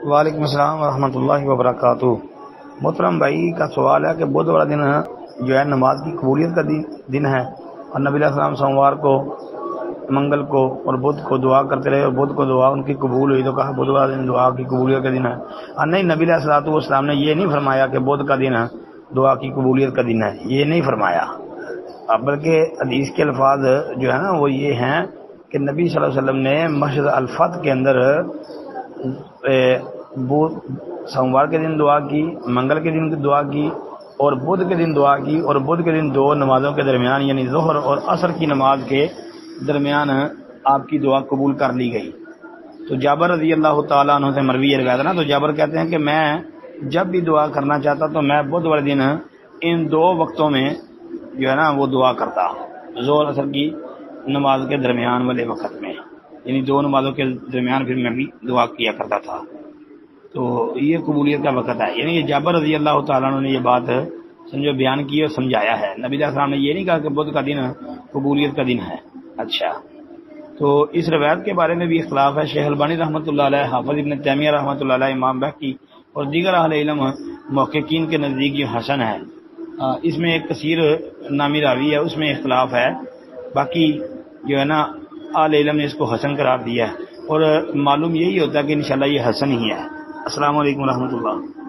وعلیکم السلام ورحمۃ اللہ وبرکاتہ۔ محترم بھائی کا سوال ہے کہ بدھ والا دن جو ہے نماز کی قبولیت کا دن ہے، اور نبی علیہ السلام سوموار کو، منگل کو اور بدھ کو دعا کرتے رہے، اور بدھ کو دعا ان کی قبول ہوئی تو کہا بدھ والا دن دعا کی قبولیت کا دن ہے۔ اور نہیں، نبی علیہ السلام نے یہ نہیں فرمایا کہ بدھ کا دن دعا کی قبولیت کا دن ہے، یہ نہیں فرمایا، بلکہ حدیث کے الفاظ جو ہے نا وہ یہ ہیں کہ نبی صلی اللہ علیہ وسلم نے مسجد الفتح کے اندر سوموار کے دن دعا کی، منگل کے دن دعا کی اور بدھ کے دن دعا کی، اور بدھ کے دن دو نمازوں کے درمیان یعنی ظہر اور عصر کی نماز کے درمیان آپ کی دعا قبول کر لی گئی۔ تو جابر رضی اللہ تعالیٰ عنہ سے مروی یہ روایت ہے نا، تو جابر کہتے ہیں کہ میں جب بھی دعا کرنا چاہتا تو میں بدھ والے دن ان دو وقتوں میں جو ہے نا وہ دعا کرتا، ظہر عصر کی نماز کے درمیان والے وقت میں، یعنی دو نمازوں کے درمیان پھر میں بھی دعا کیا کرتا تھا۔ تو یہ قبولیت کا وقت ہے، یعنی یہ جابر رضی اللہ تعالیٰ عنہ نے یہ بات سمجھو بیان کی اور سمجھایا ہے۔ نبی علیہ السلام نے یہ نہیں کہا کہ بدھ کا دن قبولیت کا دن ہے۔ اچھا، تو اس روایت کے بارے میں بھی اختلاف ہے۔ شیخ البانی رحمۃ اللہ علیہ، حافظ ابن تیمیہ رحمۃ اللہ علیہ، امام بحقی اور دیگر اہل علم محققین کے نزدیک یہ حسن ہے۔ اس میں ایک کثیر نامی راوی ہے، اس میں اختلاف ہے، باقی جو ہے نا اہل علم نے اس کو حسن قرار دیا ہے، اور معلوم یہی ہوتا ہے کہ انشاءاللہ یہ حسن ہی ہے۔ السلام علیکم ورحمۃ اللہ۔